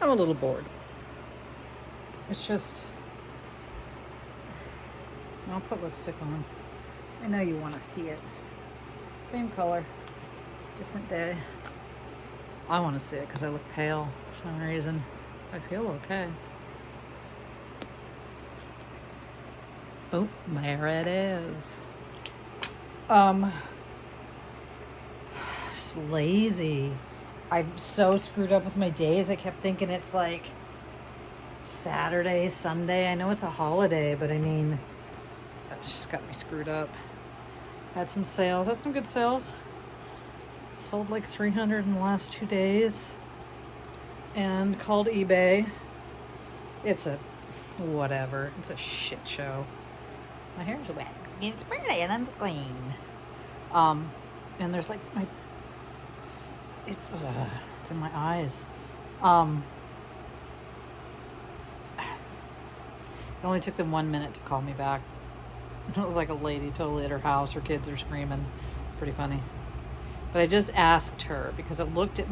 I'm a little bored. It's just, I'll put lipstick on. I know you want to see it. Same color, different day. I want to see it because I look pale for some reason. I feel okay. Boom, there it is. Just lazy. I'm so screwed up with my days. I kept thinking it's like Saturday, Sunday. I know it's a holiday, but I mean, that just got me screwed up. Had some sales, had some good sales. Sold like 300 in the last 2 days. And called eBay. It's a whatever. It's a shit show. My hair's wet. It's pretty and unclean. And there's like my it's in my eyes. It only took them 1 minute to call me back. It was like a lady totally at her house. Her kids are screaming. Pretty funny. But I just asked her because I looked at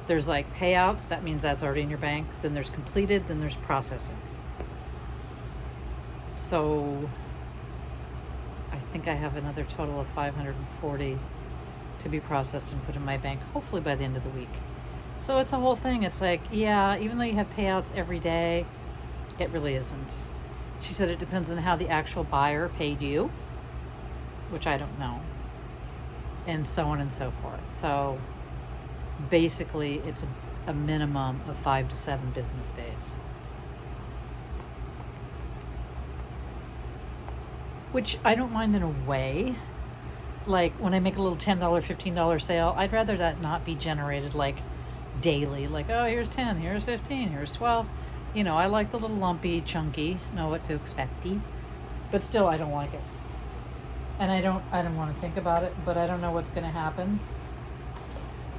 there's like payouts. That means that's already in your bank. Then there's completed. Then there's processing. So I think I have another total of 540 to be processed and put in my bank, hopefully by the end of the week. So it's a whole thing. It's like, yeah, even though you have payouts every day, it really isn't. She said it depends on how the actual buyer paid you, which I don't know, and so on and so forth. So basically, it's a minimum of 5 to 7 business days. Which I don't mind in a way. Like when I make a little $10, $15 sale, I'd rather that not be generated like daily. Like, oh, here's 10, here's 15, here's 12. You know, I like the little lumpy, chunky, know what to expect-y. But still, I don't like it. And I don't want to think about it, but I don't know what's going to happen.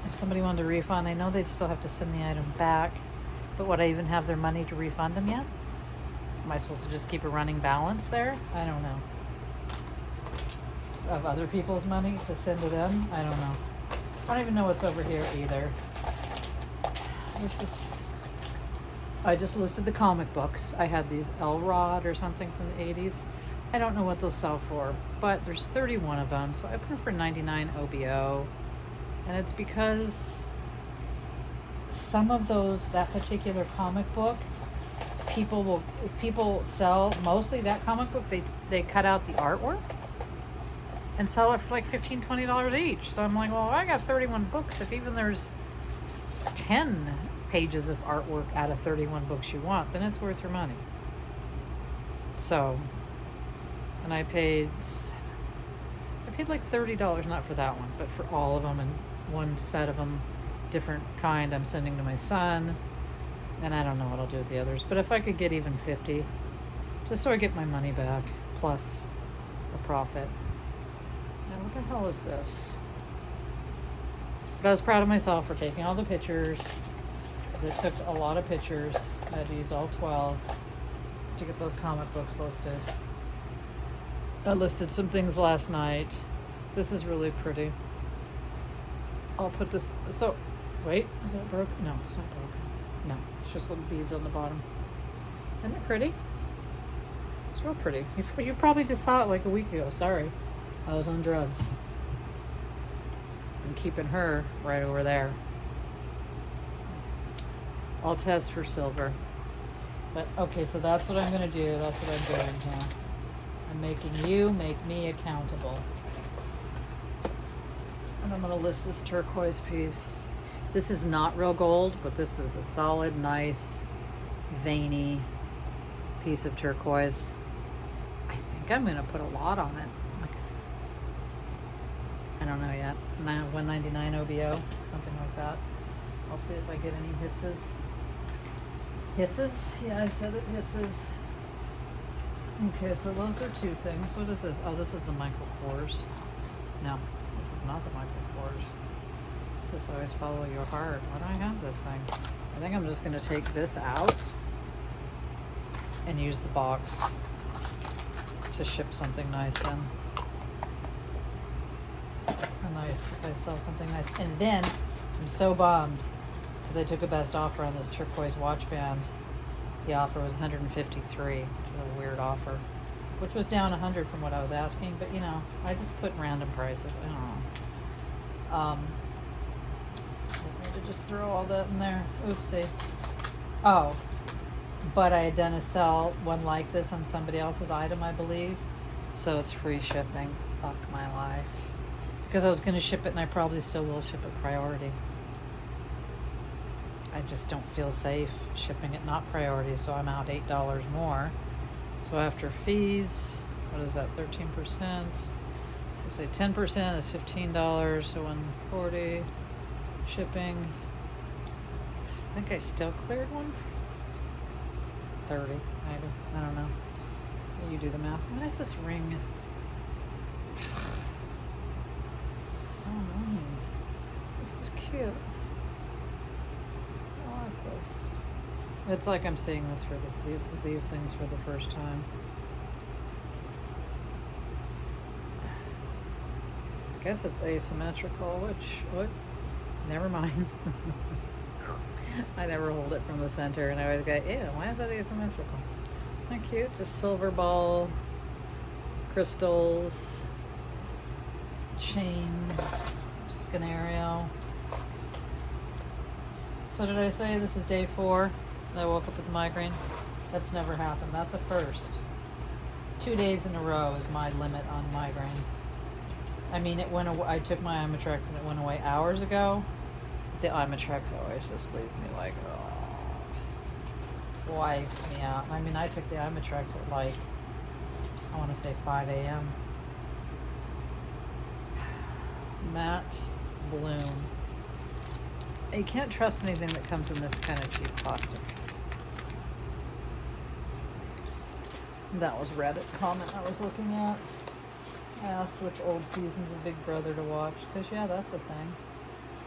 If somebody wanted to refund, I know they'd still have to send the item back. But would I even have their money to refund them yet? Am I supposed to just keep a running balance there? I don't know. Of other people's money to send to them? I don't know. I don't even know what's over here either. I just listed the comic books. I had these Elrod or something from the 80s. I don't know what they'll sell for, but there's 31 of them, so I put them for 99 OBO. And it's because some of that particular comic book, people sell mostly that comic book, they cut out the artwork and sell it for like $15, $20 each. So I'm like, well, I got 31 books. If even there's 10 pages of artwork out of 31 books you want, then it's worth your money. So, and I paid like $30, not for that one, but for all of them, and one set of them, different kind, I'm sending to my son. And I don't know what I'll do with the others, but if I could get even 50, just so I get my money back, plus a profit. Now, what the hell is this? But I was proud of myself for taking all the pictures. It took a lot of pictures. I had to use all 12 to get those comic books listed. I listed some things last night. This is really pretty. I'll put this, so, wait, is that broken? No, it's not broken. No, it's just little beads on the bottom. Isn't it pretty? It's real pretty. You probably just saw it like a week ago. Sorry. I was on drugs. I'm keeping her right over there. I'll test for silver. But, okay, so that's what I'm going to do. That's what I'm doing here. I'm making you make me accountable. And I'm going to list this turquoise piece. This is not real gold, but this is a solid, nice, veiny piece of turquoise. I think I'm going to put a lot on it. I don't know yet. 199 OBO, something like that. I'll see if I get any hitses. Hitses? Yeah, I said it, hitses. Okay, so those are two things. What is this? Oh, this is the Michael Kors. No, this is not the Michael Kors. This is Always Follow Your Heart. Why do I have this thing? I think I'm just going to take this out and use the box to ship something nice in. If I sell something nice. And then, I'm so bummed. because I took a best offer on this turquoise watch band. The offer was 153, which was a weird offer, which was down 100 from what I was asking. But you know, I just put random prices. I don't know. I need to just throw all that in there. Oopsie. Oh, but I had done a sell one like this on somebody else's item, I believe. So it's free shipping. Fuck my life. Because I was going to ship it, and I probably still will ship it priority. I just don't feel safe shipping it not priority, so I'm out $8 more. So after fees, what is that, 13%? So say 10% is $15, so $140. Shipping, I think I still cleared 130, maybe. I don't know. You do the math. Why is this ring so annoying? This is cute. I like this. It's like I'm seeing this for these things for the first time. I guess it's asymmetrical, what? Never mind. I never hold it from the center, and I always go, ew, why is that asymmetrical? Isn't that cute? Just silver ball, crystals, chain, scenario. So did I say this is day 4? I woke up with a migraine? That's never happened. That's a first. 2 days in a row is my limit on migraines. I mean, it went away. I took my Imitrex and it went away hours ago. The Imitrex always just leaves me like, oh, wipes me out. I mean, I took the Imitrex at like, I want to say 5 a.m. Matte Bloom. You can't trust anything that comes in this kind of cheap plastic. That was Reddit comment I was looking at. I asked which old seasons of Big Brother to watch, because yeah, that's a thing.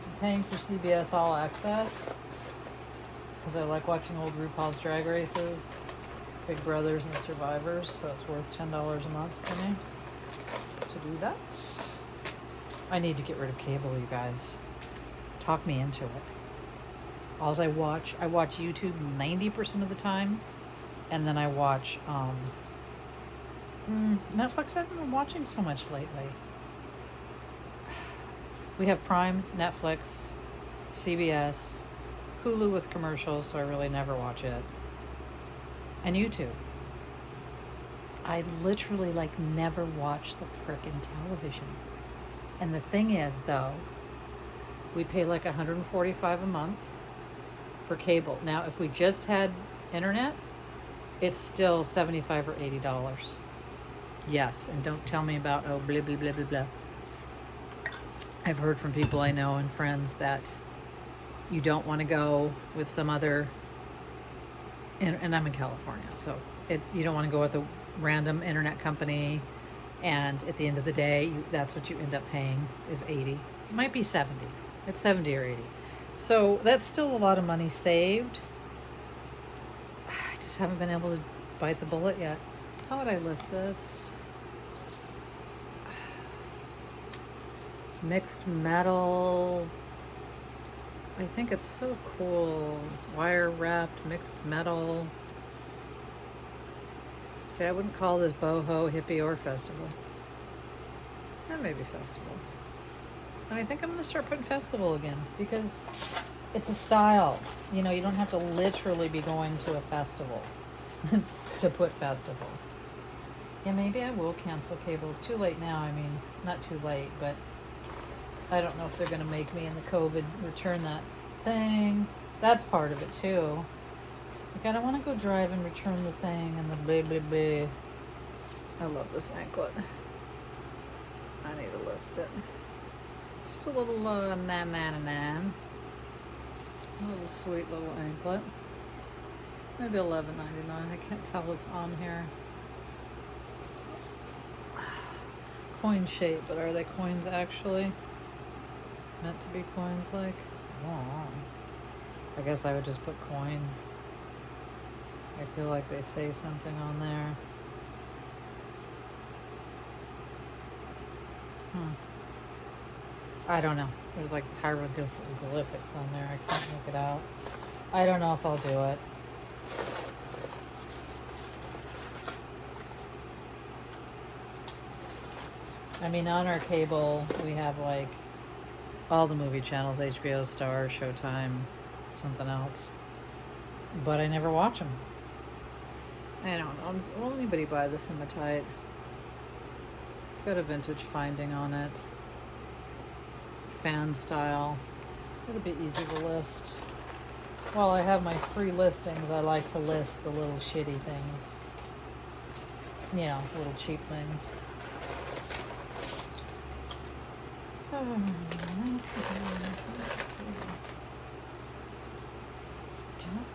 I'm paying for CBS All Access, because I like watching old RuPaul's Drag Races, Big Brothers and Survivors, so it's worth $10 a month for me to do that. I need to get rid of cable, you guys. Talk me into it. I watch YouTube 90% of the time, and then I watch Netflix. I haven't been watching so much lately. We have Prime, Netflix, CBS, Hulu with commercials, so I really never watch it, and YouTube. I literally never watch the frickin' television. And the thing is, though, we pay $145 a month for cable. Now, if we just had internet, it's still $75 or $80. Yes, and don't tell me about, oh, blah, blah, blah, blah, blah. I've heard from people I know and friends that you don't want to go with some other, and I'm in California, so you don't want to go with a random internet company, and at the end of the day, that's what you end up paying is $80. It might be $70. It's $70 or $80. So that's still a lot of money saved. I just haven't been able to bite the bullet yet. How would I list this? Mixed metal. I think it's so cool. Wire wrapped mixed metal. See, I wouldn't call this boho, hippie, or festival. That may be festival. And I think I'm going to start putting festival again, because it's a style. You know, you don't have to literally be going to a festival to put festival. Yeah, maybe I will cancel cable. It's too late now. I mean, not too late, but I don't know if they're going to make me in the COVID return that thing. That's part of it, too. Like, I don't want to go drive and return the thing and the blah, blah, blah. I love this anklet. I need to list it. Just a little nan. A little sweet little anklet. Maybe $11.99. I can't tell what's on here. Coin shape, but are they coins actually? Meant to be coins like? Oh, I guess I would just put coin. I feel like they say something on there. I don't know. There's like hieroglyphics on there. I can't make it out. I don't know if I'll do it. I mean, on our cable, we have like all the movie channels, HBO, Star, Showtime, something else. But I never watch them. I don't know. Will anybody buy this hematite? It's got a vintage finding on it. Fan style. It'll be easy to list. While I have my free listings, I like to list the little shitty things. You know, little cheap things. Let's see.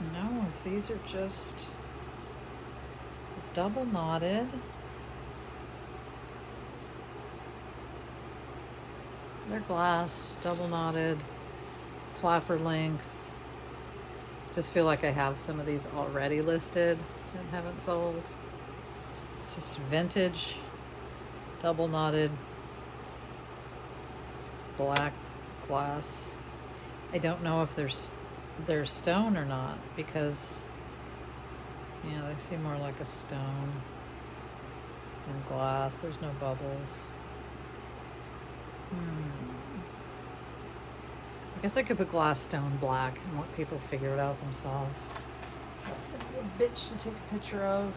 Don't know if these are just double knotted. They're glass, double knotted, flapper length. Just feel like I have some of these already listed and haven't sold. Just vintage, double knotted, black glass. I don't know if they're stone or not, because yeah, they seem more like a stone than glass. There's no bubbles. I guess I could put glass, stone, black and let people figure it out themselves. That's gonna be a bitch to take a picture of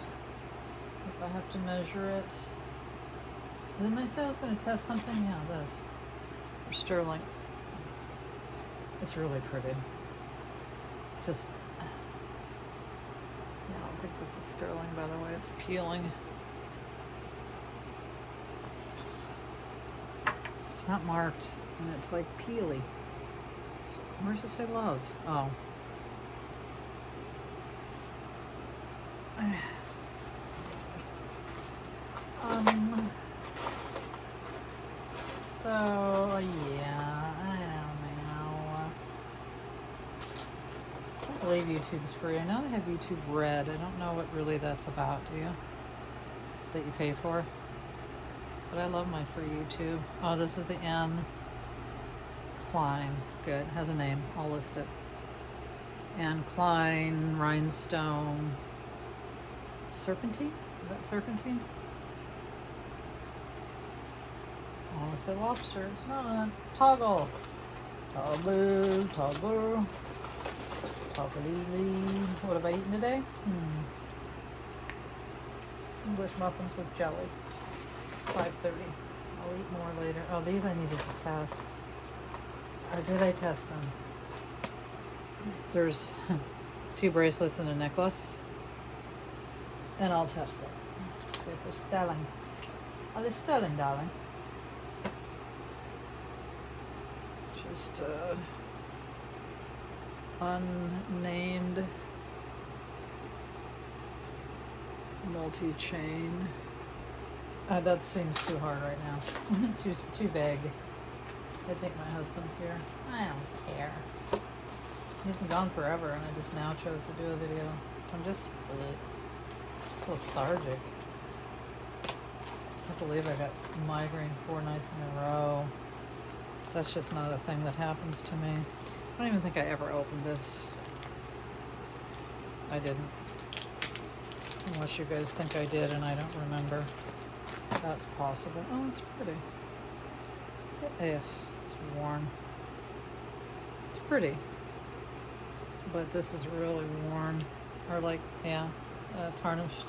if I have to measure it. Didn't I say I was gonna test something? Yeah, this. For sterling. It's really pretty. It's just, yeah, I don't think this is sterling, by the way. It's peeling. It's not marked, and it's like peely. Where's it say love? Oh. So, yeah, I don't know. I can't believe YouTube's free. I know they have YouTube Red. I don't know what really that's about, do you? That you pay for? But I love my free YouTube. Oh, this is the Anne Klein. Good. Has a name. I'll list it. Anne Klein, rhinestone, serpentine? Is that serpentine? I want to say lobster. It's not. Toggle. Toggle. Toggle. Toggly. What have I eaten today? English muffins with jelly. 5:30. I'll eat more later. Oh, these I needed to test. Or did I test them? There's 2 bracelets and a necklace. And I'll test them. See if they're sterling. Are they sterling, darling? Just unnamed multi-chain. That seems too hard right now. too vague. I think my husband's here. I don't care. He's been gone forever, and I just now chose to do a video. I'm just lethargic. I can't believe I got migraine 4 nights in a row. That's just not a thing that happens to me. I don't even think I ever opened this. I didn't. Unless you guys think I did and I don't remember. That's possible. Oh, it's pretty. It's worn. It's pretty. But this is really worn. Or like, yeah, tarnished.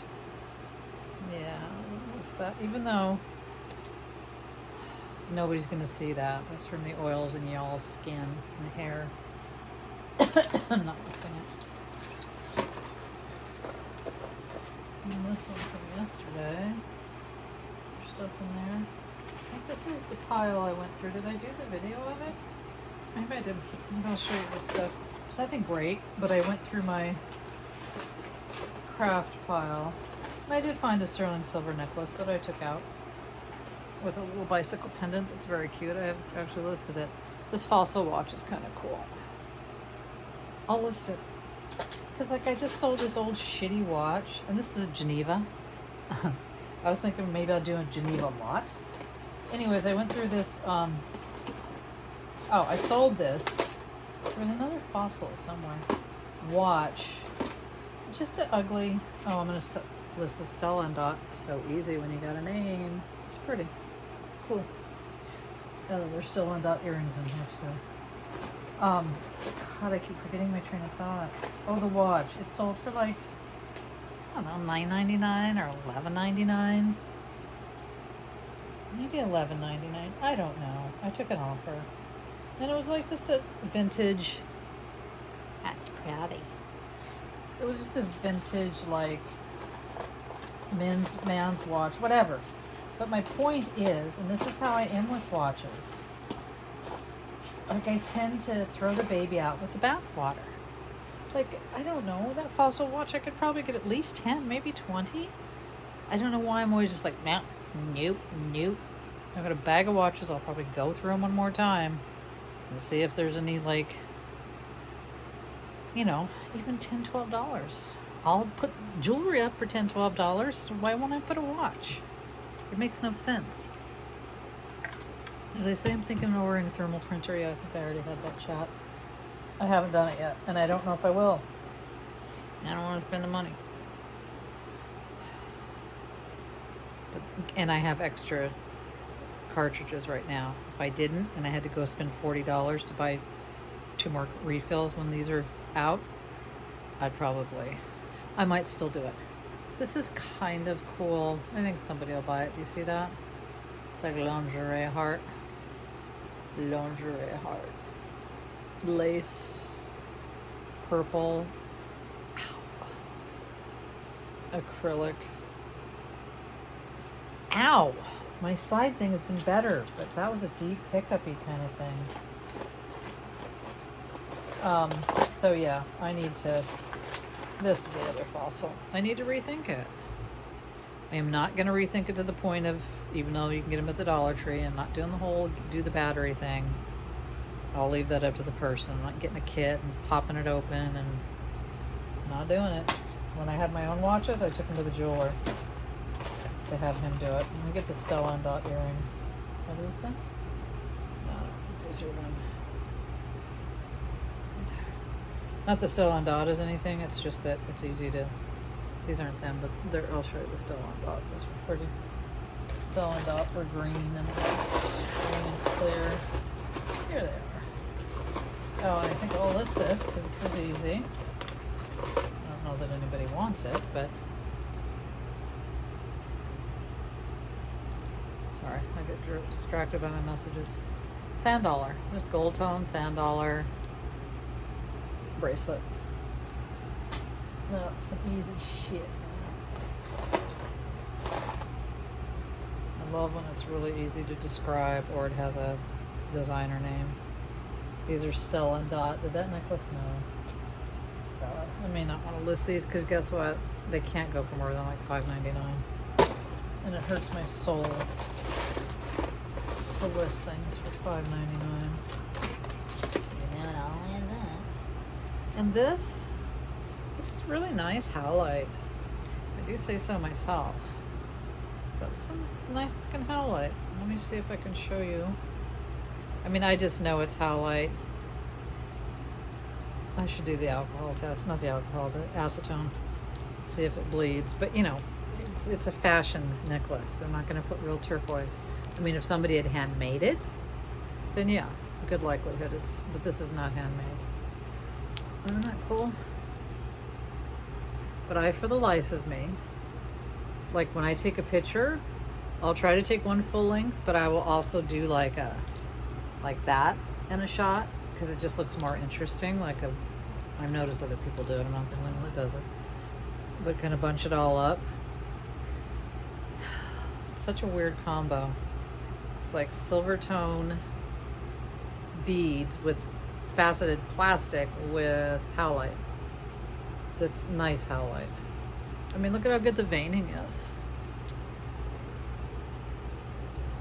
Yeah, it's that. Even though nobody's going to see that. That's from the oils in y'all's skin and hair. I'm not missing it. And this one from yesterday. Is there stuff in there? I think this is the pile I went through. Did I do the video of it? Maybe I didn't. Maybe I'll show you this stuff. There's nothing great, but I went through my craft pile. And I did find a sterling silver necklace that I took out with a little bicycle pendant. It's very cute. I have actually listed it. This fossil watch is kind of cool. I'll list it. Because like I just sold this old shitty watch, and this is Geneva. I was thinking maybe I'll do a Geneva lot. Anyways, I went through this Oh, I sold this. There's another Fossil somewhere. Watch. Just an ugly. Oh, I'm gonna list the Stella and Dot. So easy when you got a name. It's pretty. Cool. Oh, there's Stella and Dot earrings in here too. God, I keep forgetting my train of thought. Oh, the watch. It sold for like, I don't know, $9.99 or $11.99. Maybe $11.99. I don't know. I took an offer. And it was like just a vintage. That's pretty. It was just a vintage, like, man's watch, whatever. But my point is, and this is how I am with watches, like, I tend to throw the baby out with the bathwater. Like, I don't know, that Fossil watch, I could probably get at least 10, maybe 20. I don't know why I'm always just like, nah, nope. I've got a bag of watches. I'll probably go through them one more time and see if there's any, like, you know, even $10, $12. I'll put jewelry up for $10, $12. Why won't I put a watch? It makes no sense. As I say, I'm thinking of ordering a thermal printer. Yeah, I think I already had that chat. I haven't done it yet, and I don't know if I will. I don't want to spend the money. And I have extra cartridges right now. If I didn't, and I had to go spend $40 to buy 2 more refills when these are out, I might still do it. This is kind of cool. I think somebody will buy it. Do you see that? It's like lingerie heart. Lace, purple, acrylic. Ow! My side thing has been better, but that was a deep hiccupy kind of thing. So yeah, I need to, this is the other Fossil. I need to rethink it. I am not going to rethink it to the point of, even though you can get them at the Dollar Tree, I'm not doing the whole do the battery thing. I'll leave that up to the person. I'm not getting a kit and popping it open and not doing it. When I had my own watches, I took them to the jeweler to have him do it. Let me get the Stella and Dot earrings. Are these them? No, I don't think those are them. Not the Stella and Dot is anything, it's just that it's easy to, these aren't them, but I'll show you the Stella and Dot. Those are pretty. Stella and Dot were green and white, green and clear. Here they are. Oh, and I think I'll list this because this is easy. I don't know that anybody wants it, but sorry, I get distracted by my messages. Sand dollar, just gold tone sand dollar bracelet. That's some easy shit. I love when it's really easy to describe or it has a designer name. These are Stella and Dot. Did that necklace? No. God, I may not want to list these because guess what? They can't go for more than like $5.99. And it hurts my soul to list things for $5.99. You know, not only that. And this is really nice howlite. I do say so myself. That's some nice looking howlite. Let me see if I can show you. I mean, I just know it's howlite. I should do the alcohol test, not the alcohol, the acetone. See if it bleeds. But you know, it's a fashion necklace. They're not going to put real turquoise. I mean, if somebody had handmade it, then yeah, good likelihood but this is not handmade. Isn't that cool? But for the life of me, like when I take a picture, I'll try to take one full length, but I will also do like that in a shot because it just looks more interesting. I've noticed other people do it. I'm not the only one that does it. But kind of bunch it all up. It's such a weird combo. It's like silver tone beads with faceted plastic with howlite. That's nice howlite. I mean, look at how good the veining is.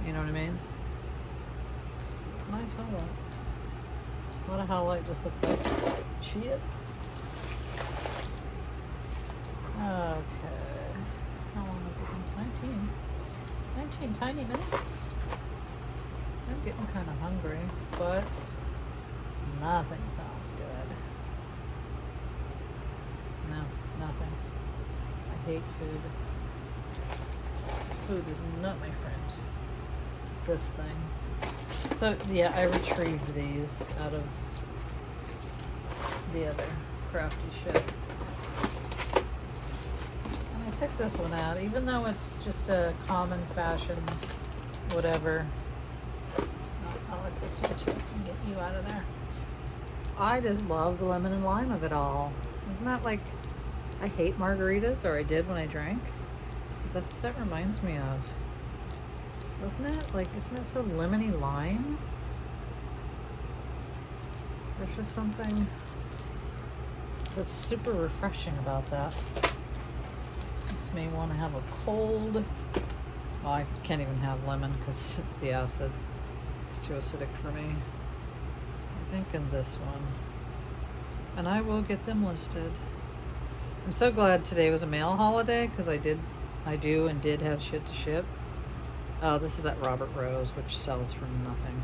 You know what I mean? It's nice howlite. A lot of howlite just looks like shit. Okay. How long has it been? 19 tiny minutes. I'm getting kind of hungry, but Nothing sounds good. No, nothing. I hate food. Food is not my friend. This thing. So yeah, I retrieved these out of the other crafty shit. And I took this one out, even though it's just a common fashion, whatever. I'll let this switch it and get you out of there. I just love the lemon and lime of it all. Isn't that like, I hate margaritas, or I did when I drank. That's what that reminds me of. Doesn't it? Like, isn't it so lemony lime? There's just something that's super refreshing about that. Makes me want to have a cold. Well, I can't even have lemon because the acid is too acidic for me. I'm thinking this one. And I will get them listed. I'm so glad today was a mail holiday because I do and did have shit to ship. Oh, this is that Robert Rose, which sells for nothing.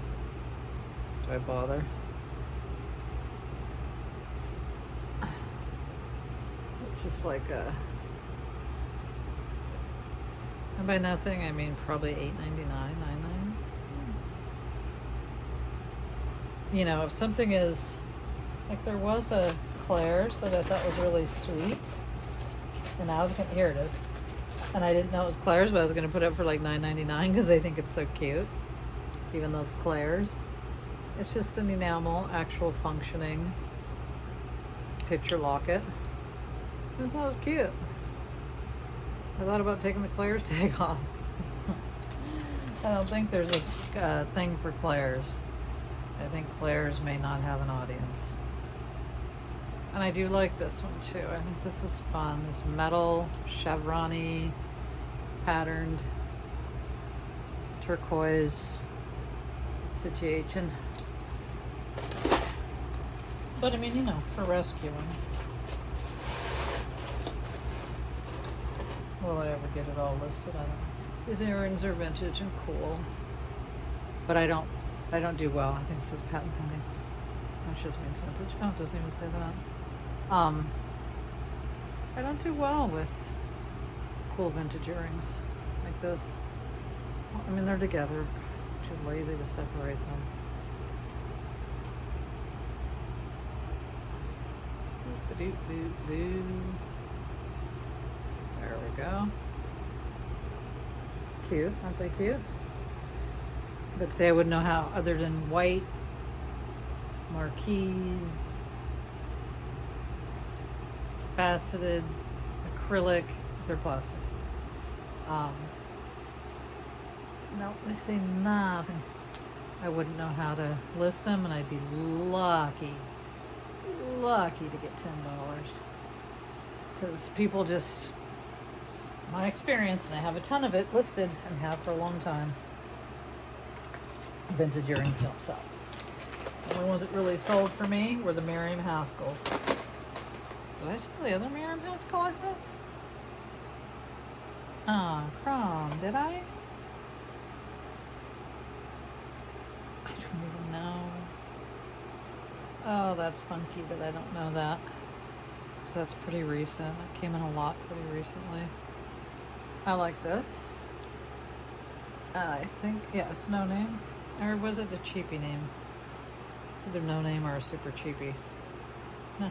Do I bother? It's just like a... And by nothing, I mean probably $8.99, $9.99. You know, if something is... Like there was a Claire's that I thought was really sweet. And I was gonna... Here it is. And I didn't know it was Claire's, but I was going to put it up for like $9.99 because I think it's so cute, even though it's Claire's. It's just an enamel, actual functioning picture locket. I thought it was cute. I thought about taking the Claire's tag off. I don't think there's a thing for Claire's. I think Claire's may not have an audience. And I do like this one too. I think this is fun. This metal chevron-y patterned turquoise situation. But I mean, you know, for rescuing. Will I ever get it all listed? I don't know. These earrings are vintage and cool. But I don't do well. I think it says patent pending. That just means vintage. Oh, it doesn't even say that. I don't do well with cool vintage earrings like this. I mean, they're together. Too lazy to separate them. Boop-a-doop-boop-boo. There we go. Cute, aren't they cute? But say I wouldn't know how, other than white, marquise, faceted, acrylic, they're plastic. No, they say nothing. I wouldn't know how to list them, and I'd be lucky to get $10. Because people just, my experience, and I have a ton of it listed and have for a long time, vintage earrings don't sell. The only ones that really sold for me were the Miriam Haskells. Did I sell the other Miriam Haskell I have? Oh, Chrome, did I? I don't even know. Oh, that's funky that I don't know that. Because that's pretty recent. It came in a lot pretty recently. I like this. I think, yeah, it's No Name. Or was it a cheapy name? It's either No Name or a super cheapy. No.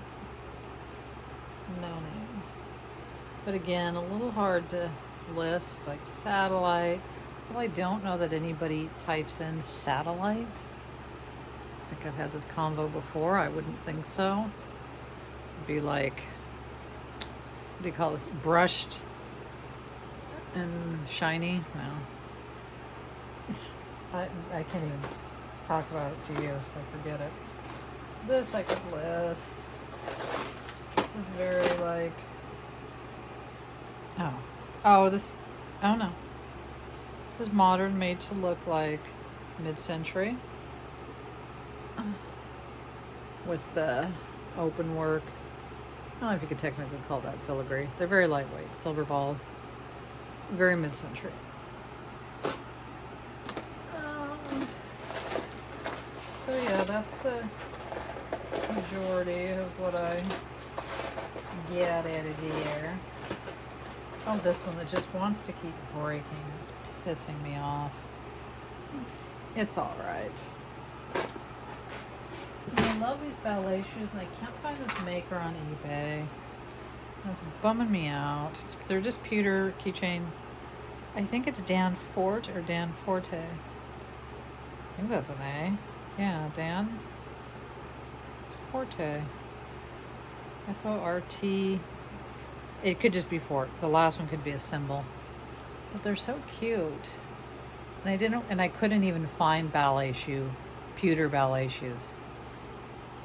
No Name. But again, a little hard to list, like satellite. Well, I don't know that anybody types in satellite. I think I've had this convo before. I wouldn't think so. It'd be like, what do you call this? Brushed and shiny? No. I can't even talk about it to you, so forget it. This I could list. This is very like, this, I don't know. This is modern, made to look like mid-century. With the open work. I don't know if you could technically call that filigree. They're very lightweight, silver balls. Very mid-century. So yeah, that's the majority of what I get out of there. Oh, this one that just wants to keep breaking. It's pissing me off. It's alright. I love these ballet shoes and I can't find this maker on eBay. That's bumming me out. They're just pewter keychain. I think it's Dan Fort or Dan Forte. I think that's an A. Yeah, Dan Forte. F-O-R-T. It could just be Fort. The last one could be a symbol. But they're so cute. And I couldn't even find ballet shoe, pewter ballet shoes.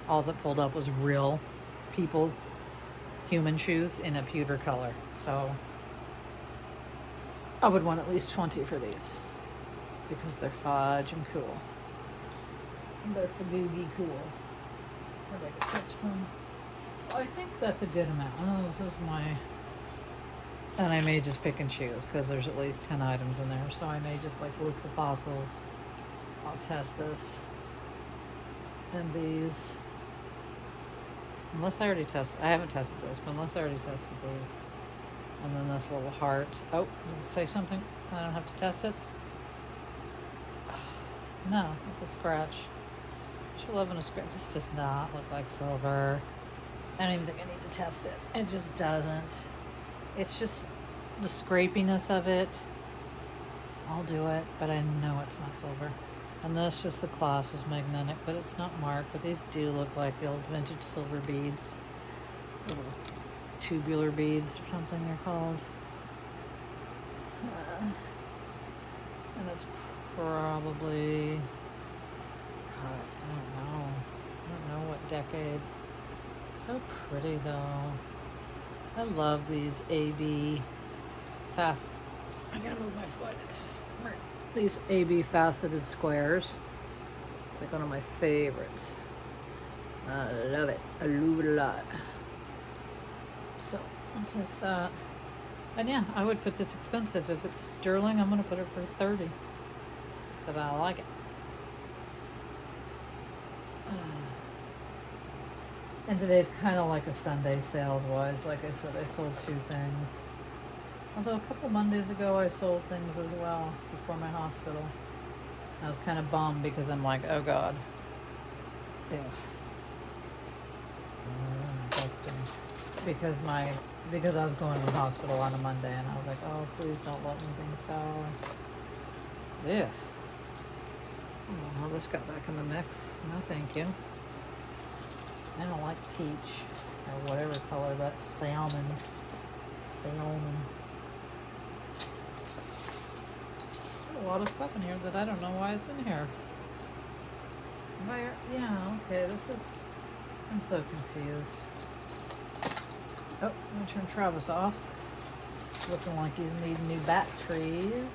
All that pulled up was real people's human shoes in a pewter color. So I would want at least 20 for these because they're fudge and cool. They're fagoogie cool. Where did I get this from? I think that's a good amount. Oh, this is my... And I may just pick and choose because there's at least 10 items in there. So I may just like list the fossils. I'll test this. And these. Unless I already tested. I haven't tested this, but unless I already tested these. And then this little heart. Oh, does it say something? I don't have to test it? No, it's a scratch. She'll love a scratch. This does not look like silver. I don't even think I need to test it. It just doesn't. It's just the scrapiness of it. I'll do it, but I know it's not silver. And this, just the clasp was magnetic, but it's not marked. But these do look like the old vintage silver beads. Little tubular beads or something they're called. And it's probably... God, I don't know what decade. So pretty though. I love these AB fast. I gotta move my foot. It's just these AB faceted squares. It's like one of my favorites. I love it. I love it a lot. So I'll test that. And yeah, I would put this expensive. If it's sterling, I'm gonna put it for 30 because I like it. And today's kind of like a Sunday sales-wise. Like I said, I sold 2 things. Although a couple Mondays ago, I sold things as well before my hospital. I was kind of bummed because I'm like, oh God. Because I was going to the hospital on a Monday and I was like, oh, please don't let anything sell. Yeah. Oh, well, this got back in the mix. No, thank you. I don't like peach or whatever color that salmon. There's a lot of stuff in here that I don't know why it's in here. Yeah, okay, I'm so confused. Oh, let me turn Travis off. Looking like he's needing new batteries.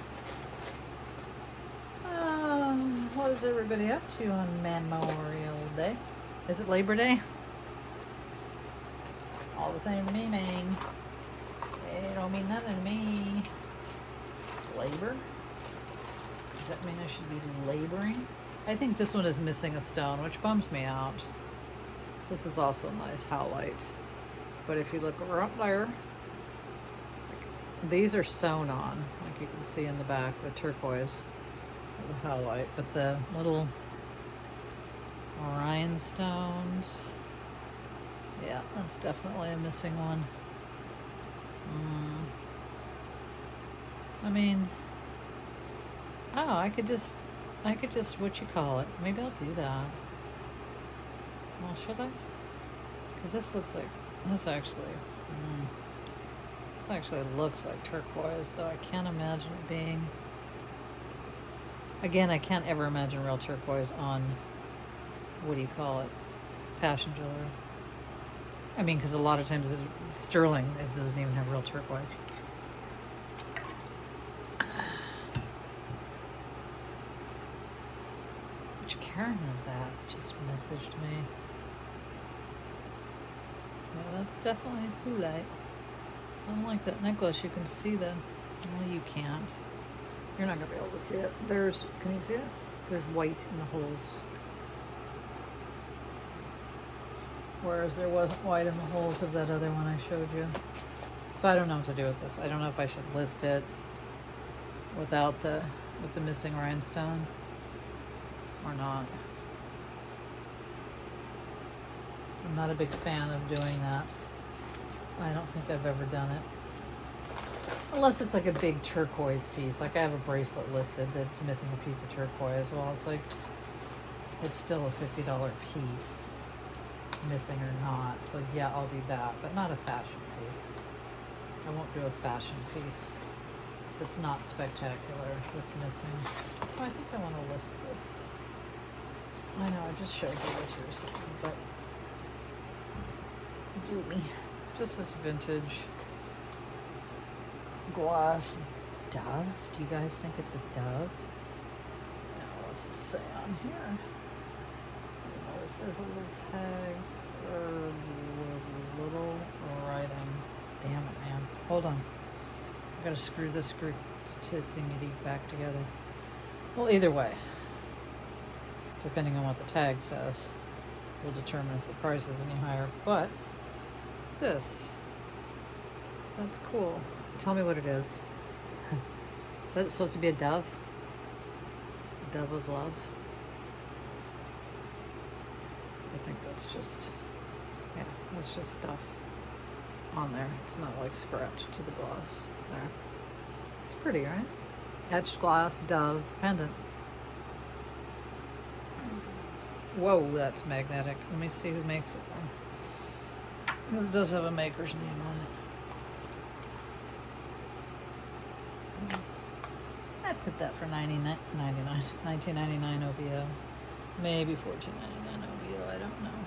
What is everybody up to on Memorial Day? Is it Labor Day? All the same to me, man. It don't mean nothing to me. Labor? Does that mean I should be laboring? I think this one is missing a stone, which bums me out. This is also a nice howlite. But if you look right there, these are sewn on, like you can see in the back, the turquoise, the howlite. But the little rhinestones, yeah, that's definitely a missing one. I mean, oh, I could just, what you call it? Maybe I'll do that. Well, should I? Because this looks like, this actually looks like turquoise, though I can't imagine it being. Again, I can't ever imagine real turquoise on, what do you call it, fashion jewelry. I mean, because a lot of times it's sterling, it doesn't even have real turquoise. Which Karen is that? Just messaged me. Yeah, that's definitely Hulite. I don't like that necklace. You can see the... Well, you can't. You're not going to be able to see it. Can you see it? There's white in the holes. whereas there wasn't white in the holes of that other one I showed you. So I don't know what to do with this. I don't know if I should list it with the missing rhinestone or not. I'm not a big fan of doing that. I don't think I've ever done it. Unless it's like a big turquoise piece. Like I have a bracelet listed that's missing a piece of turquoise. Well, it's like, it's still a $50 piece, missing or not. So yeah, I'll do that, but not a fashion piece. I won't do a fashion piece that's not spectacular, that's missing. Oh, I think I want to list this. I know, I just showed you this recently, but do me. Just this vintage glass dove. Do you guys think it's a dove? Now, what's it say on here? Notice there's a little tag or little writing. Damn it, man. Hold on. I gotta screw this thingy back together. Well, either way, depending on what the tag says, will determine if the price is any higher. But this, that's cool. Tell me what it is. Is that supposed to be a dove? A dove of love? I think that's just, yeah, that's just stuff on there. It's not like scratched to the gloss there. It's pretty, right? Etched glass dove pendant. Whoa, that's magnetic. Let me see who makes it then. It does have a maker's name on it. I'd put that for $19.99 OBO. Maybe $14.99 OBO, I don't know.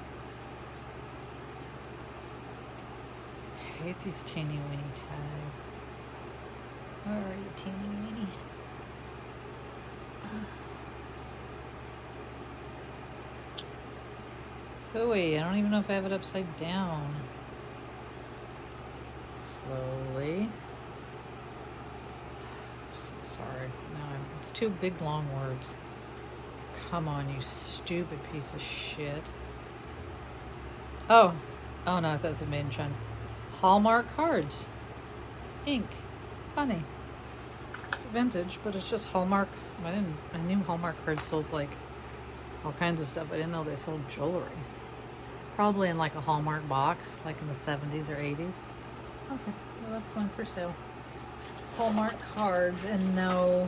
I hate these teeny weeny tags. Where are you, teeny weeny? Phooey, I don't even know if I have it upside down. Slowly. So sorry. No, it's two big long words. Come on, you stupid piece of shit. Oh no, I thought it was made in China. Hallmark cards. Ink. Funny. It's vintage, but it's just Hallmark. I knew Hallmark cards sold like all kinds of stuff. I didn't know they sold jewelry. Probably in like a Hallmark box, like in the 70s or 80s. Okay, well that's going for sale. Hallmark cards, and no,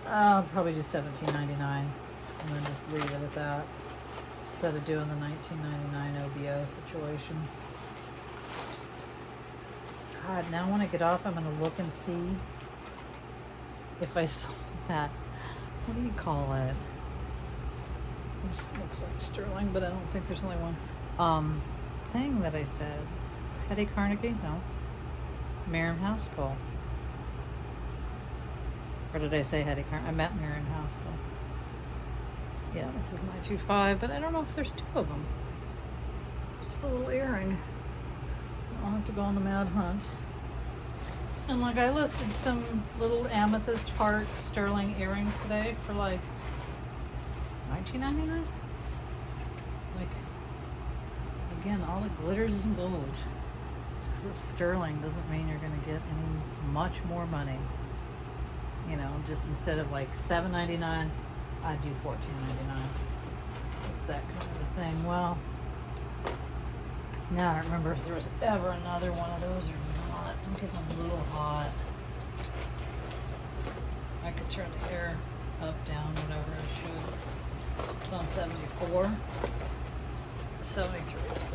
I'll probably do $17.99 and then just leave it at that instead of doing the $19.99 OBO situation. God, now when I get off, I'm gonna look and see if I sold that. What do you call it? This looks like sterling, but I don't think there's only one. Thing that I said. Hetty Carnegie? No. Miriam Haskell. Or did I say Hetty Carnegie? I meant Miriam Haskell. Yeah, this is 925, but I don't know if there's two of them. Just a little earring. I'll have to go on the mad hunt. And like I listed some little amethyst heart sterling earrings today for like $19.99. Like, again, all it glitters isn't gold. Just because it's sterling doesn't mean you're going to get any much more money. You know, just instead of like $7.99, I'd do $14.99. It's that kind of a thing. Well, now I don't remember if there was ever another one of those or not. I'm getting a little hot. I could turn the air up, down, whatever I should. It's on 74. 73 is better.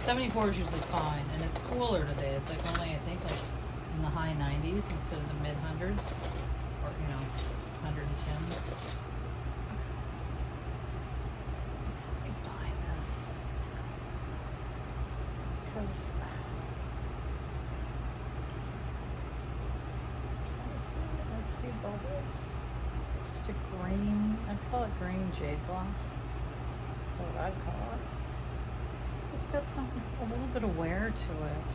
74 is usually fine, and it's cooler today. It's like only, I think, like in the high 90s instead of the mid hundreds, or 110s. Let's let me buy this because let's see bubbles. Just a green, I'd call it green jade gloss. What I'd call it. It's got a little bit of wear to it.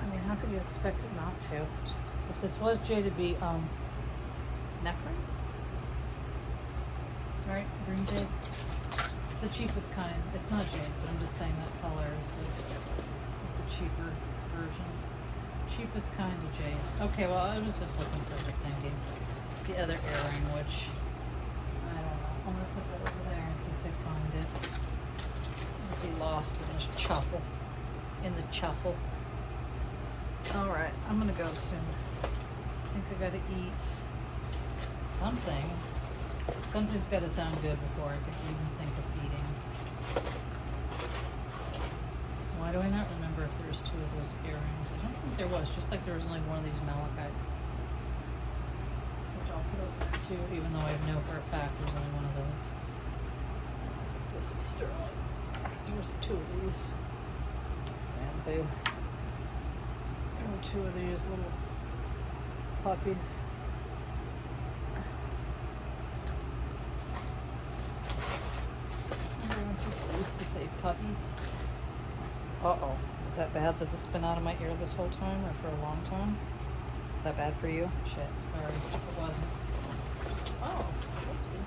I mean, how could you expect it not to? If this was jade, it'd be nephrin. Right? Green jade. It's the cheapest kind. It's not jade, but I'm just saying that color is the cheaper version. Cheapest kind of jade. Okay, well, I was just looking for the thinking. The other earring, which I don't know. I'm gonna put that over there in case I find it. I'll be lost in this shuffle. In the shuffle. Alright, I'm gonna go soon. I think I gotta eat something. Something's gotta sound good before I can even think of eating. Why do I not remember if there was 2 of those earrings? I don't think there was, just like there was only one of these malachites. Which I'll put over there too, even though I know for a fact there's only one of those. I think this one's sterling. There was 2 of these. Bamboo. There were 2 of these little puppies. I used to say puppies. Uh-oh. Is that bad that this has been out of my ear this whole time or for a long time? Is that bad for you? Shit, sorry. It wasn't. Oh, whoopsie.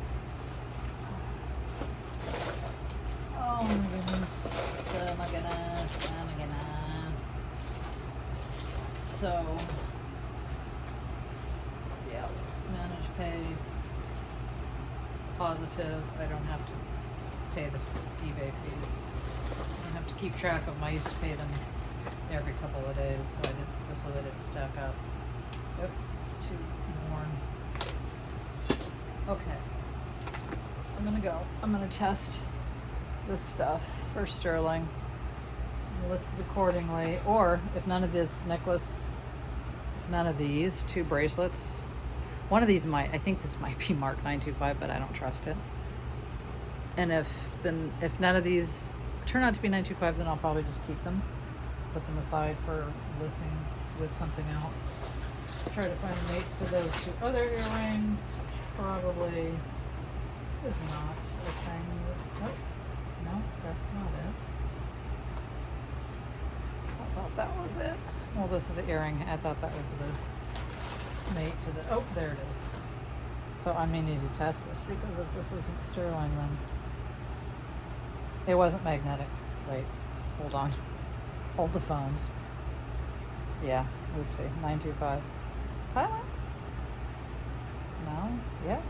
Oh my goodness. Oh my goodness. Oh my goodness. So, yeah. Manage pay. Positive. I don't have to pay the eBay fees. I have to keep track of them. I used to pay them every couple of days, so I did this so they didn't stack up. Yep, it's too worn. Okay, I'm gonna go. I'm gonna test this stuff for sterling. I'm listed accordingly, or if none of this necklace, if none of these 2 bracelets, one of these might. I think this might be marked 925, but I don't trust it. And if none of these turn out to be 925, then I'll probably just keep them, put them aside for listing with something else. Try to find mates to those 2 other earrings, which probably is not a thing. Nope. No, that's not it. I thought that was it. Well, this is the earring. I thought that was the mate to the. Oh, there it is. So I may need to test this because if this isn't sterling, then. It wasn't magnetic. Wait, hold on. Hold the phones. Yeah, oopsie. 925. Thailand? No? Yes?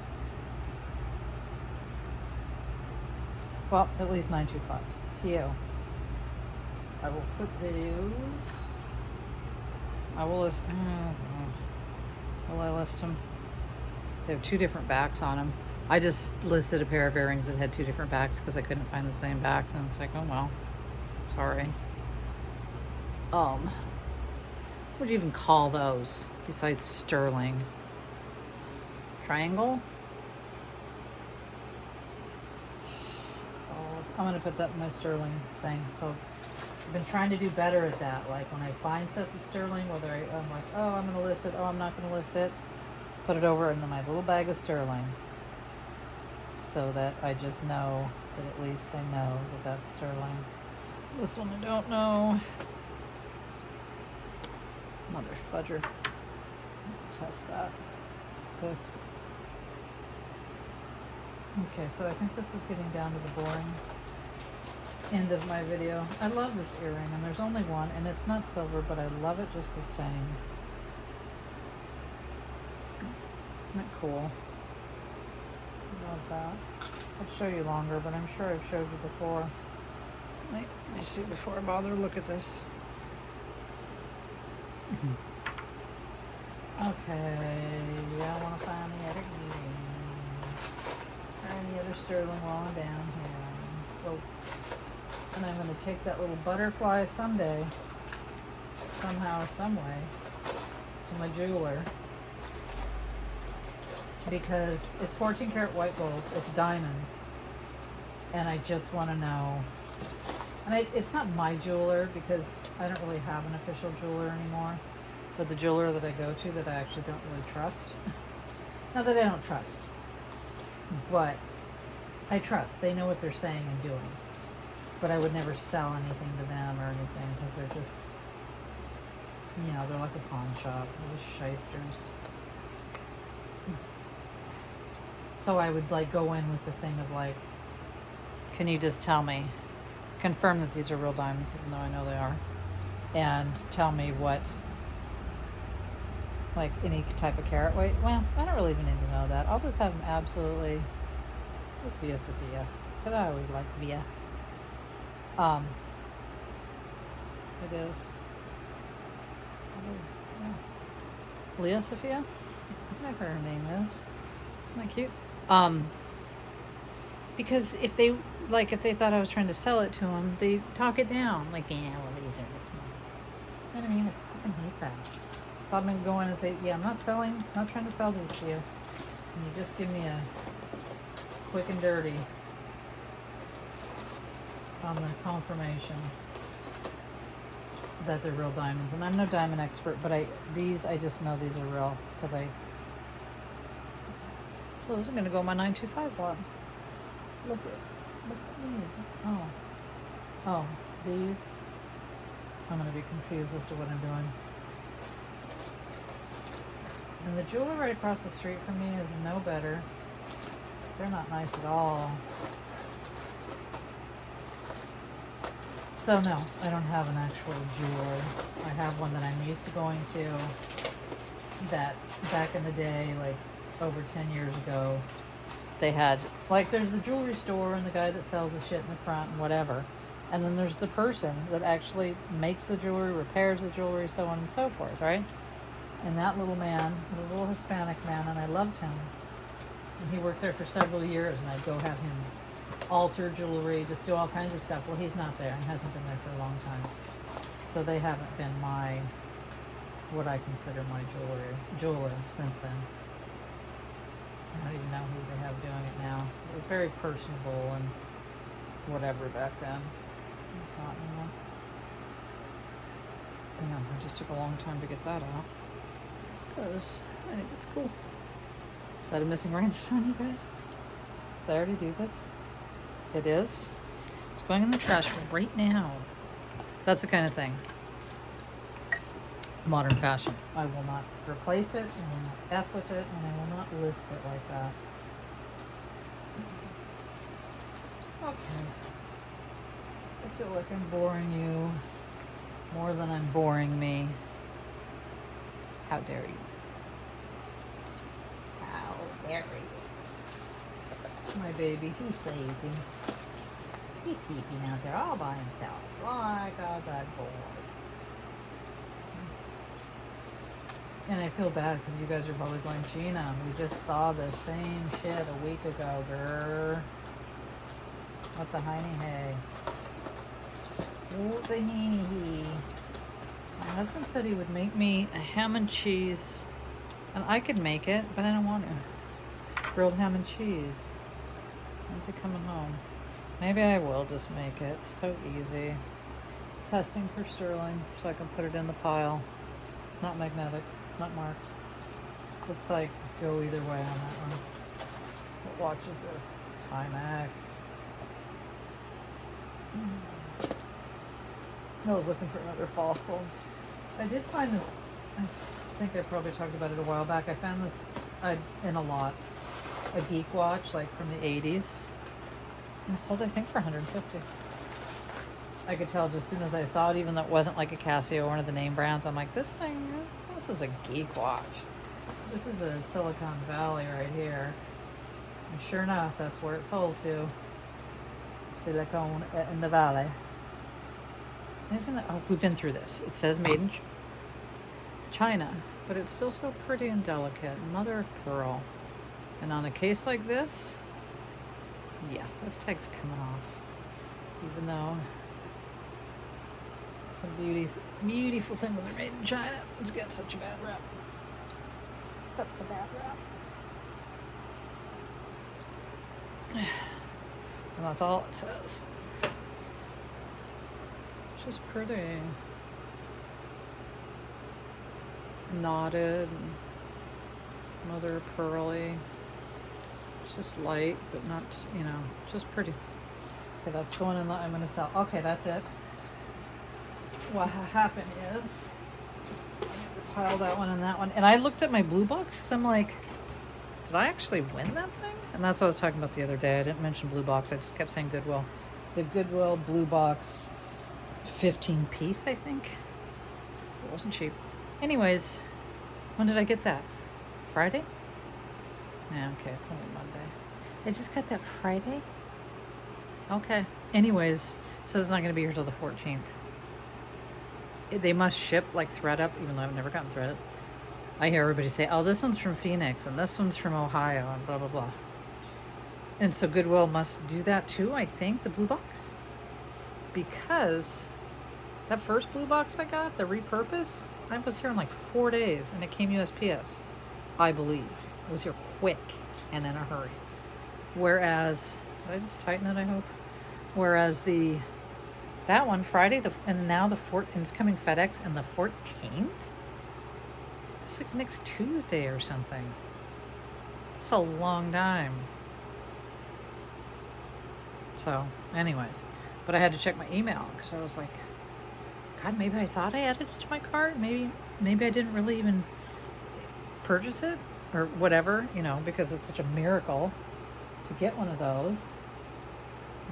Well, at least 925. So, I will put those. I will list. Will I list them? They have 2 different backs on them. I just listed a pair of earrings that had 2 different backs because I couldn't find the same backs, and it's like, oh well, sorry. What would you even call those besides sterling? Triangle? Oh, I'm gonna put that in my sterling thing. So I've been trying to do better at that. Like when I find stuff that's sterling, whether I'm like, oh, I'm gonna list it. Oh, I'm not gonna list it. Put it over into my little bag of sterling. So that I just know that at least I know that that's sterling. This one I don't know. Mother fudger. I have to test that. This. Okay, so I think this is getting down to the boring end of my video. I love this earring, and there's only one, and it's not silver, but I love it just the same. Isn't that cool? Love that. I'll show you longer, but I'm sure I've showed you before. I see before I bother. Look at this. Okay, yeah, I want to find the other find the other sterling while I'm down here. Oh, and I'm going to take that little butterfly Sunday somehow, some way to my jeweler. Because it's 14 karat white gold, it's diamonds, and I just want to know, and it's not my jeweler because I don't really have an official jeweler anymore, but the jeweler that I go to that I actually don't really trust, not that I don't trust, but I trust, they know what they're saying and doing, but I would never sell anything to them or anything because they're just, you know, they're like a pawn shop, they're just shysters. So I would like go in with the thing of like, can you just tell me, confirm that these are real diamonds, even though I know they are, and tell me what, like any type of carat weight. Well, I don't really even need to know that. I'll just have them absolutely. This is Via Sophia, but I always like Via. It is. Oh, yeah. Leah Sophia? Whatever her name is. Isn't that cute? Because if they thought I was trying to sell it to them, they talk it down. Like, yeah, well, these are. You know what I mean? I fucking hate that. So I'm gonna go in and say, yeah, I'm not trying to sell these to you. Can you just give me a quick and dirty on the confirmation that they're real diamonds? And I'm no diamond expert, but I just know these are real because so this is gonna go in my 925 lot. Look at me. Oh, these. I'm gonna be confused as to what I'm doing. And the jeweler right across the street from me is no better. They're not nice at all. So no, I don't have an actual jeweler. I have one that I'm used to going to that back in the day, like over 10 years ago, they had, like, there's the jewelry store and the guy that sells the shit in the front and whatever. And then there's the person that actually makes the jewelry, repairs the jewelry, so on and so forth, right? And that little man was a little Hispanic man, and I loved him. And he worked there for several years, and I'd go have him alter jewelry, just do all kinds of stuff. Well, he's not there and hasn't been there for a long time. So they haven't been what I consider my jeweler since then. I don't even know who they have doing it now. It was very personable and whatever back then. It's not anymore. Hang on, it just took a long time to get that out. Because I think it's cool. Is that a missing rhinestone, you guys? Did I already do this? It is. It's going in the trash right now. That's the kind of thing. Modern fashion. I will not replace it, I will not F with it, and I will not list it like that. Okay. I feel like I'm boring you more than I'm boring me. How dare you? How dare you? My baby, he's sleeping. He's sleeping out there all by himself, like a good boy. And I feel bad because you guys are probably going, Gina, we just saw the same shit a week ago, girl. What the hiney hey? What the heeny he? My husband said he would make me a ham and cheese, and I could make it, but I don't want to. Grilled ham and cheese. When's he coming home? Maybe I will just make it. It's so easy. Testing for sterling, so I can put it in the pile. It's not magnetic. It's not marked. Looks like go either way on that one. What watch is this? Timex. I was looking for another fossil. I did find this. I think I probably talked about it a while back. I found this in a lot. A geek watch, like from the 80s. And it sold, I think, for $150. I could tell just as soon as I saw it, even though it wasn't like a Casio or one of the name brands. I'm like, this is a geek watch. This is a Silicon Valley right here. And sure enough, that's where it sold to. Silicon in the Valley. Oh, we've been through this. It says made in China, but it's still so pretty and delicate. Mother of pearl. And on a case like this, yeah, this tag's coming off. Even though some beautiful things are made in China, it's got such a bad rap. Such a bad rap. And that's all it says. It's just pretty. Knotted, mother of pearly. It's just light, but not, just pretty. Okay, that's going in. I'm going to sell. Okay, that's it. What happened is, I pile that one and that one. And I looked at my blue box because I'm like, did I actually win that thing? And that's what I was talking about the other day. I didn't mention Blue Box. I just kept saying Goodwill. The Goodwill Blue Box 15 piece, I think. It wasn't cheap. Anyways, when did I get that? Friday? Yeah, okay, it's only Monday. I just got that Friday? Okay. Anyways, it says it's not going to be here till the 14th. They must ship like ThreadUp, even though I've never gotten ThreadUp. I hear everybody say, oh, this one's from Phoenix and this one's from Ohio and blah, blah, blah. And so Goodwill must do that too, I think, the Blue Box. Because that first Blue Box I got, the repurpose, I was here in like 4 days and it came USPS, I believe. It was here quick and in a hurry. Whereas, did I just tighten it, I hope? Whereas that one, Friday, and now and it's coming FedEx and the 14th? It's like next Tuesday or something. That's a long time. So, anyways, but I had to check my email because I was like, God, maybe I thought I added it to my cart. Maybe I didn't really even purchase it or whatever, because it's such a miracle to get one of those.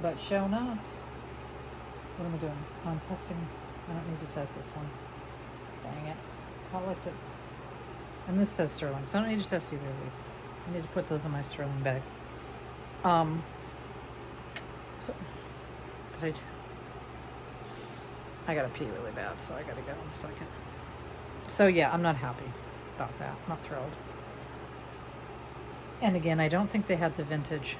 But sure enough, what am I doing? Oh, I'm testing. I don't need to test this one. Dang it. I like it. And this says Sterling, so I don't need to test either of these. I need to put those in my Sterling bag. So, I gotta pee really bad, so I gotta go in a second. So yeah, I'm not happy about that. I'm not thrilled. And again, I don't think they had the vintage.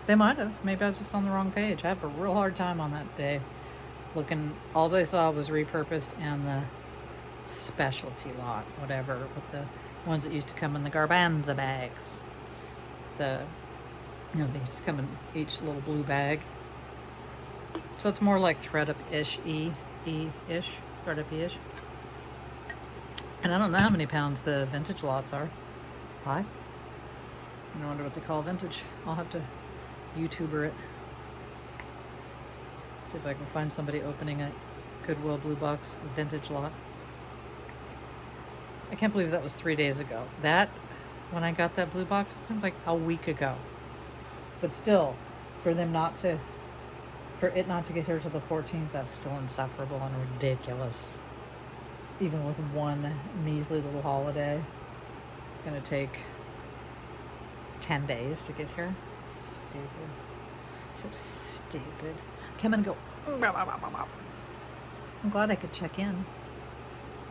They might have. Maybe I was just on the wrong page. I have a real hard time on that day. Looking, all I saw was repurposed and the specialty lot, whatever, with the ones that used to come in the Garbanza bags. They just come in each little blue bag. So it's more like ThreadUp-ish, E-ish, ThreadUp-ish. And I don't know how many pounds the vintage lots are. 5? I wonder what they call vintage. I'll have to YouTuber it. See if I can find somebody opening a Goodwill Blue Box vintage lot. I can't believe that was 3 days ago. When I got that Blue Box, it seemed like a week ago. But still, for it not to get here till the 14th, that's still insufferable and ridiculous. Even with one measly little holiday, it's going to take 10 days to get here. Stupid. So stupid. Okay, I'm going to go. I'm glad I could check in.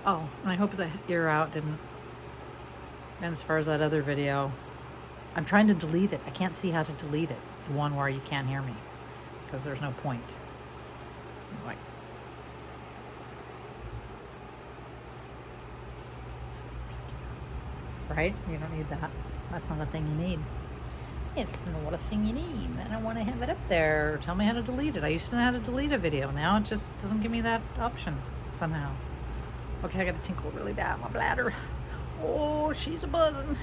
Oh, and I hope the ear out didn't. And as far as that other video, I'm trying to delete it. I can't see how to delete it. The one where you can't hear me. Because there's no point. Anyway. Right? You don't need that. That's not a thing you need. It's not a thing you need. I don't want to have it up there. Tell me how to delete it. I used to know how to delete a video. Now it just doesn't give me that option somehow. Okay, I got to tinkle really bad. My bladder. Oh, she's a buzzing.